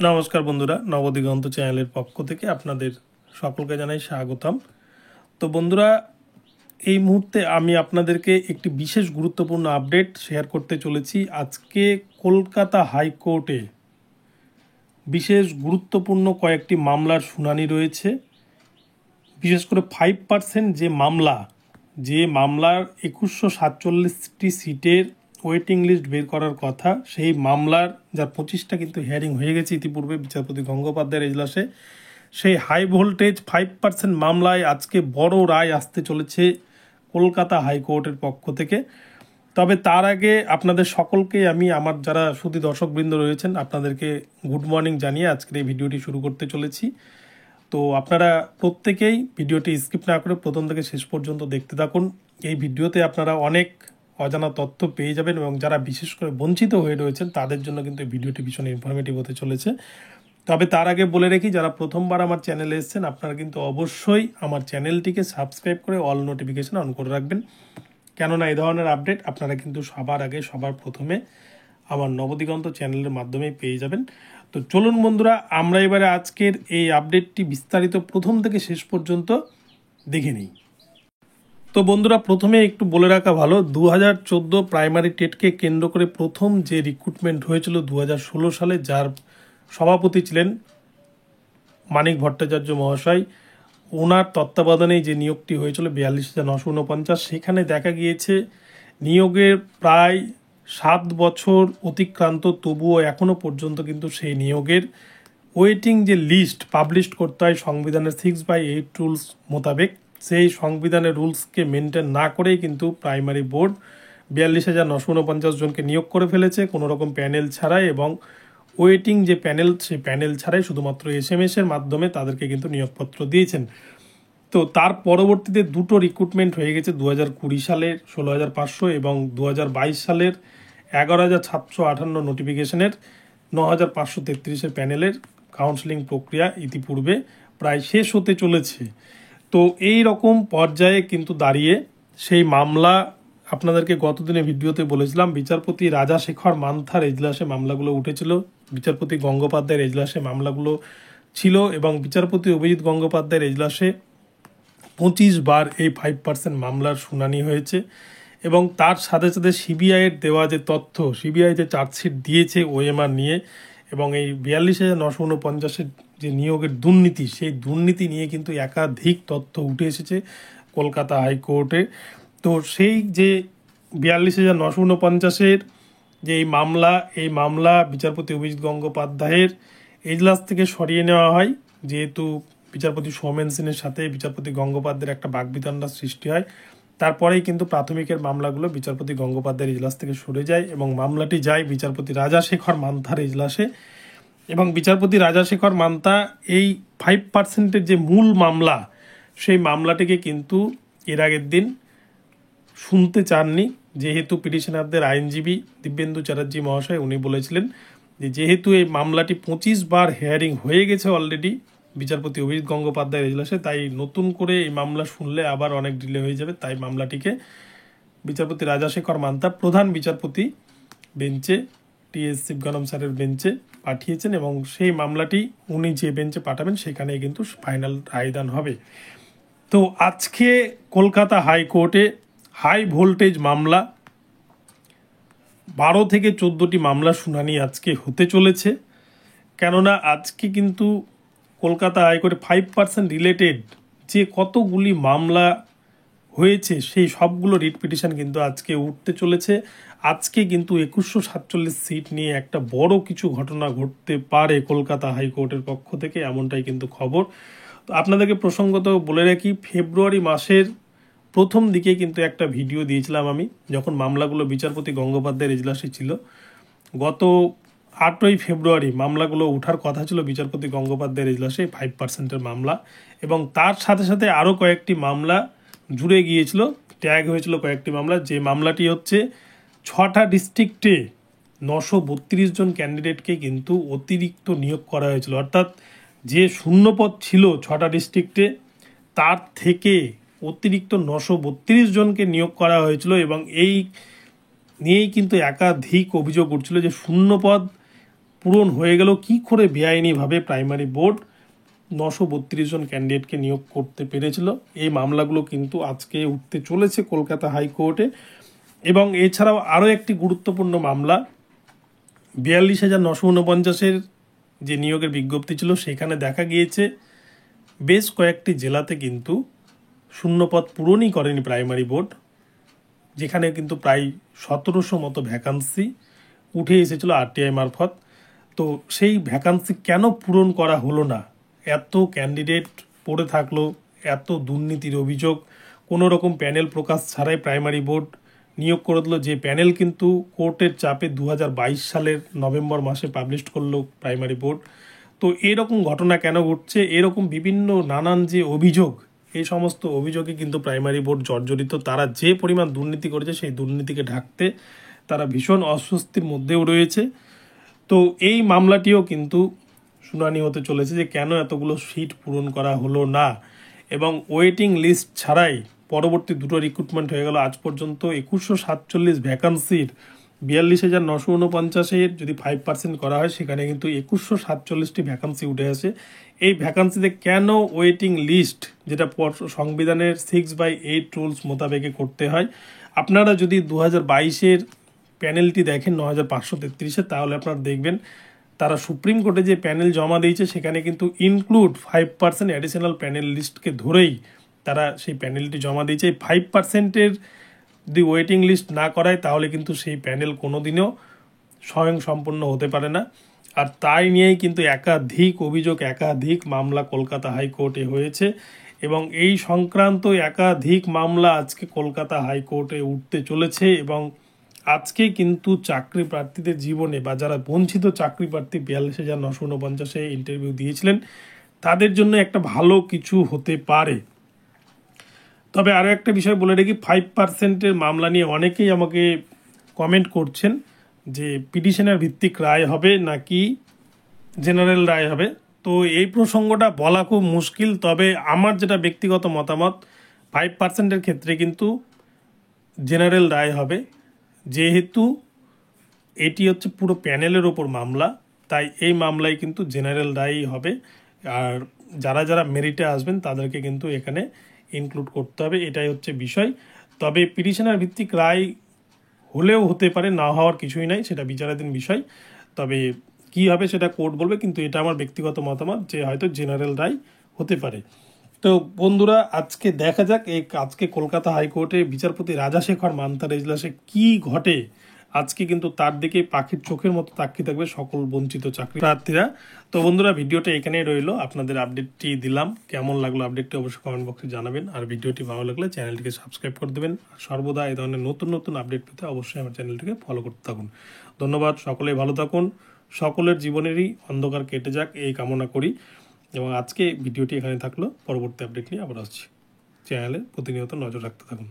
নমস্কার বন্ধুরা, নবদিগন্ত চ্যানেলের পক্ষ থেকে আপনাদের সকলকে জানাই স্বাগতম। তো বন্ধুরা, এই মুহূর্তে আমি আপনাদেরকে একটি বিশেষ গুরুত্বপূর্ণ আপডেট শেয়ার করতে চলেছি। আজকে কলকাতা হাইকোর্টে বিশেষ গুরুত্বপূর্ণ কয়েকটি মামলার শুনানি রয়েছে। বিশেষ করে 5% যে মামলার 2147টি সিটের ওয়েটিং লিস্ট বের করার কথা, সেই মামলার যার 25টা কিন্তু হিয়ারিং হয়ে গেছে ইতিপূর্বে বিচারপতি গঙ্গোপাধ্যায়ের এজলাসে। সেই হাই ভোল্টেজ 5% মামলায় আজকে বড় রায় আসতে চলেছে কলকাতা হাইকোর্টের পক্ষ থেকে। তবে তার আগে আপনাদের সকলকে আমি, আমার যারা সুধী দর্শকবৃন্দ রয়েছেন, আপনাদেরকে গুড মর্নিং জানিয়ে আজকের এই ভিডিওটি শুরু করতে চলেছি। তো আপনারা প্রত্যেকেই ভিডিওটি স্কিপ না করে প্রথম থেকে শেষ পর্যন্ত দেখতে থাকুন। এই ভিডিওতে আপনারা অনেক অজানা তথ্য পেয়ে যাবেন এবং যারা বিশেষ করে বঞ্চিত হয়ে রয়েছেন তাদের জন্য কিন্তু এই ভিডিওটি ভীষণ ইনফরমেটিভ হতে চলেছে। তবে তার আগে বলে রেখি, যারা প্রথমবার আমার চ্যানেলে এসেছেন আপনারা কিন্তু অবশ্যই আমার চ্যানেলটিকে সাবস্ক্রাইব করে অল নোটিফিকেশন অন করে রাখবেন, কেননা এই ধরনের আপডেট আপনারা কিন্তু সবার আগে সবার প্রথমে আমার নবদিগন্ত চ্যানেলের মাধ্যমে পেয়ে যাবেন। তো চলুন বন্ধুরা, আমরা এবারে আজকের এই আপডেটটি বিস্তারিত প্রথম থেকে শেষ পর্যন্ত দেখে নিই। তো বন্ধুরা, প্রথমে একটু বলে রাখা ভালো, 2014 প্রাইমারি টেটকে কেন্দ্র করে প্রথম যে রিক্রুটমেন্ট হয়েছিল 2016 সালে, যার সভাপতি ছিলেন মানিক ভট্টাচার্য মহাশয়, ওনার তত্ত্বাবধানেই যে নিয়োগটি হয়েছিল 42,949, সেখানে দেখা গিয়েছে নিয়োগের প্রায় 7 বছর অতিক্রান্ত, তবুও এখনও পর্যন্ত কিন্তু সেই নিয়োগের ওয়েটিং যে লিস্ট পাবলিশ করতে হয় সংবিধানের 6/8 রুলস মোতাবেক, সেই সংবিধানের রুলসকে মেনটেন না করেই কিন্তু প্রাইমারি বোর্ড 42,949 জনকে নিয়োগ করে ফেলেছে কোনো রকম প্যানেল ছাড়াই, এবং ওয়েটিং যে প্যানেল, সেই প্যানেল ছাড়াই শুধুমাত্র SMS এর মাধ্যমে তাদেরকে কিন্তু নিয়োগপত্র দিয়েছেন। তো তার পরবর্তীতে দুটো রিক্রুটমেন্ট হয়ে গেছে 2020 সালের 16,500 এবং 2022 সালের 11,758 নোটিফিকেশনের 9,533 প্যানেলের কাউন্সেলিং প্রক্রিয়া ইতিপূর্বে প্রায় শেষ হতে চলেছে। তো এই রকম পর্যায়ে কিন্তু দাঁড়িয়ে সেই মামলা, আপনাদেরকে গতদিনে ভিডিওতে বলেছিলাম, বিচারপতি রাজাশেখর মান্থার এজলাসে মামলাগুলো উঠেছিল, বিচারপতি গঙ্গোপাধ্যায়ের এজলাসে মামলাগুলো ছিল, এবং বিচারপতি অভিজিৎ গঙ্গোপাধ্যায়ের এজলাসে 25 বার এই 5% মামলার শুনানি হয়েছে। এবং তার সাথে সাথে সিবিআইয়ের দেওয়া যে তথ্য, সিবিআই যে চার্জশিট দিয়েছে ওএমআর নিয়ে, এবং এই 42,949 যে নিয়োগের দুর্নীতি, সেই দুর্নীতি নিয়ে কিন্তু একাধিক তথ্য উঠে এসেছে কলকাতা হাইকোর্টে। তো সেই যে 42,949 যে এই মামলা বিচারপতি অভিজিৎ গঙ্গোপাধ্যায়ের এজলাস থেকে সরিয়ে নেওয়া হয়, যেহেতু বিচারপতি সৌমেন সেনের সাথে বিচারপতি গঙ্গোপাধ্যায়ের একটা বাকবিতণ্ডার সৃষ্টি হয়। তারপরেই কিন্তু প্রাথমিকের মামলাগুলো বিচারপতি গঙ্গোপাধ্যায়ের এজলাস থেকে সরে যায় এবং মামলাটি যায় বিচারপতি রাজাশেখর মান্থার এজলাসে। এবং বিচারপতি রাজাশেখর মান্থা এই 5%-এর যে মূল মামলা, সেই মামলাটিকে কিন্তু এর আগের দিন শুনতে চাননি, যেহেতু পিটিশনারদের আইনজীবী দিব্যেন্দু চ্যাটার্জি মহাশয় উনি বলেছিলেন যে যেহেতু এই মামলাটি 25 বার হিয়ারিং হয়ে গেছে অলরেডি বিচারপতি অভিজিৎ গঙ্গোপাধ্যায়ের এজলাসে, তাই নতুন করে এই মামলা শুনলে আবার অনেক ডিলে হয়ে যাবে, তাই মামলাটিকে বিচারপতি রাজাশেখর মান্থা প্রধান বিচারপতি বেঞ্চে, TS শিবগানম স্যারের বেঞ্চে পাঠিয়েছেন, এবং সেই মামলাটি উনি যে বেঞ্চে পাঠাবেন সেখানেই কিন্তু ফাইনাল রায়দান হবে। তো আজকে কলকাতা হাইকোর্টে হাই ভোল্টেজ মামলা 12 থেকে 14টি মামলা শুনানি আজকে হতে চলেছে, কেননা আজকে কিন্তু কলকাতা হাইকোর্টে 5% রিলেটেড যে কতগুলি মামলা হয়েছে সেই সবগুলো রিট পিটিশন কিন্তু আজকে উঠতে চলেছে। আজকে কিন্তু 2147 সিট নিয়ে একটা বড় কিছু ঘটনা ঘটতে পারে কলকাতা হাইকোর্টের পক্ষ থেকে, এমনটাই কিন্তু খবর। তো আপনাদেরকে প্রসঙ্গত বলে রাখি, ফেব্রুয়ারি মাসের প্রথম দিকে কিন্তু একটা ভিডিও দিয়েছিলাম আমি, যখন মামলাগুলো বিচারপতি গঙ্গোপাধ্যায়ের এজলাসে ছিল। গত 8ই ফেব্রুয়ারি মামলাগুলো ওঠার কথা ছিল বিচারপতি গঙ্গোপাধ্যায়ের এজলাসে 5%-এর মামলা, এবং তার সাথে সাথে আরও কয়েকটি মামলা জুড়ে গিয়েছিল, ট্যাগ হয়েছিল কয়েকটি মামলা। যে মামলাটি হচ্ছে 6টা ডিস্ট্রিক্টে 932 জন ক্যান্ডিডেটকে কিন্তু অতিরিক্ত নিয়োগ করা হয়েছিল, অর্থাৎ যে শূন্যপদ ছিল 6টা ডিস্ট্রিক্টে তার থেকে অতিরিক্ত 932 জনকে নিয়োগ করা হয়েছিল। এবং এই নিয়েই কিন্তু একাধিক অভিযোগ উঠছিল যে শূন্যপদ পূরণ হয়ে গেল কি করে বেআইনিভাবে প্রাইমারি বোর্ড 932 জন ক্যান্ডিডেটকে নিয়োগ করতে পেরেছিল। এই মামলাগুলো কিন্তু আজকে উঠতে চলেছে কলকাতা হাইকোর্টে। এবং এছাড়াও আরও একটি গুরুত্বপূর্ণ মামলা 42,949-এর যে নিয়োগের বিজ্ঞপ্তি ছিল সেখানে দেখা গিয়েছে বেশ কয়েকটি জেলাতে কিন্তু শূন্যপদ পূরণই করেনি প্রাইমারি বোর্ড, যেখানে কিন্তু প্রায় 1700 মতো ভ্যাকান্সি উঠে এসেছিলো আরটিআই মারফত। তো সেই ভ্যাকান্সি কেন পূরণ করা হলো না? এত ক্যান্ডিডেট পড়ে থাকলো, এত দুর্নীতির অভিযোগ, কোনো রকম প্যানেল প্রকাশ ছাড়াই প্রাইমারি বোর্ড নিয়োগ করে দিল, যে প্যানেল কিন্তু কোর্টের চাপে 2022 সালের নভেম্বর মাসে পাবলিশ করলো প্রাইমারি বোর্ড। তো এরকম ঘটনা কেন ঘটছে? এরকম বিভিন্ন নানান যে অভিযোগ, এই সমস্ত অভিযোগে কিন্তু প্রাইমারি বোর্ড জর্জরিত। তারা যে পরিমাণ দুর্নীতি করেছে সেই দুর্নীতিকে ঢাকতে তারা ভীষণ অস্বস্তির মধ্যেও রয়েছে। তো এই মামলাটিও কিন্তু শুনানি হতে চলেছে যে কেন এতগুলো সিট পূরণ করা হলো না, এবং ওয়েটিং লিস্ট ছাড়াই পরবর্তী দুটো রিক্রুটমেন্ট হয়ে গেল। আজ পর্যন্ত 2147 ভ্যাকান্সির 42,949-এর যদি 5% করা হয় সেখানে কিন্তু 2147টি ভ্যাকান্সি উঠে আসে। এই ভ্যাকান্সিতে কেন ওয়েটিং লিস্ট, যেটা সংবিধানের 6/8 রুলস মোতাবেকে করতে হয়, আপনারা যদি 2022-এর প্যানেলটি দেখেন 9533-এ, তাহলে আপনারা দেখবেন তারা সুপ্রিম কোর্টে যে প্যানেল জমা দিয়েছে সেখানে কিন্তু ইনক্লুড 5% অ্যাডিশনাল প্যানেল লিস্টকে ধরেই তারা সেই প্যানেলটি জমা দিয়েছে। 5%-এর যদি ওয়েটিং লিস্ট না করায় তাহলে কিন্তু সেই প্যানেল কোনোদিনও স্বয়ংসম্পূর্ণ হতে পারে না। আর তাই নিয়েই কিন্তু একাধিক অভিযোগ, একাধিক মামলা কলকাতা হাইকোর্টে হয়েছে, এবং এই সংক্রান্ত একাধিক মামলা আজকে কলকাতা হাইকোর্টে উঠতে চলেছে। এবং আজকে কিন্তু চাকরি প্রার্থীদের জীবনে, বা যারা বঞ্চিত চাকরি প্রার্থী 42,949-এ ইন্টারভিউ দিয়েছিলেন, তাদের জন্য একটা ভালো কিছু হতে পারে। তবে আরও একটা বিষয় বলে রাখি, 5%-এর মামলা নিয়ে অনেকেই আমাকে কমেন্ট করছেন যে পিটিশনের ভিত্তিক রায় হবে নাকি জেনারেল রায় হবে। তো এই প্রসঙ্গটা বলা খুব মুশকিল, তবে আমার যেটা ব্যক্তিগত মতামত, 5%-এর ক্ষেত্রে কিন্তু জেনারেল রায় হবে, যেহেতু এটি হচ্ছে পুরো প্যানেলের ওপর মামলা, তাই এই মামলায় কিন্তু জেনারেল রায়ই হবে। আর যারা যারা মেরিটে আসবেন তাদেরকে কিন্তু এখানে ইনক্লুড করতে হবে, এটাই হচ্ছে বিষয়। তবে পিটিশনার ভিত্তিক রায় হলেও হতে পারে, না হওয়ার কিছুই নাই, সেটা বিচারাধীন বিষয়। তবে কি হবে সেটা কোর্ট বলবে, কিন্তু এটা আমার ব্যক্তিগত মতামত যে হয়তো জেনারেল রায় হতে পারে। তো বন্ধুরা, আজকে দেখা যাক আজকে কলকাতা হাইকোর্টে বিচারপতি রাজাশেখর মান্থার এজলাসে কি ঘটে। আজকে কিন্তু তার দিকে পাখির চোখের মতো তাকিয়ে থাকবে সকল বঞ্চিত চাকরি প্রার্থীরা। তো বন্ধুরা, ভিডিওটা এখানেই রইলো, আপনাদের আপডেটটি দিলাম। কেমন লাগলো আপডেটটি অবশ্যই কমেন্ট বক্সে জানাবেন, আর ভিডিওটি ভালো লাগলে চ্যানেলটিকে সাবস্ক্রাইব করে দেবেন। আর সর্বদা এই ধরনের নতুন নতুন আপডেট পেতে অবশ্যই আমার চ্যানেলটিকে ফলো করতে থাকুন। ধন্যবাদ, সকলেই ভালো থাকুন, সকলের জীবনেরই অন্ধকার কেটে যাক এই কামনা করি। এবং আজকে ভিডিওটি এখানে থাকলো, পরবর্তী আপডেট নিয়ে আবার আসছি। চ্যানেলে প্রতিনিয়ত নজর রাখতে থাকুন।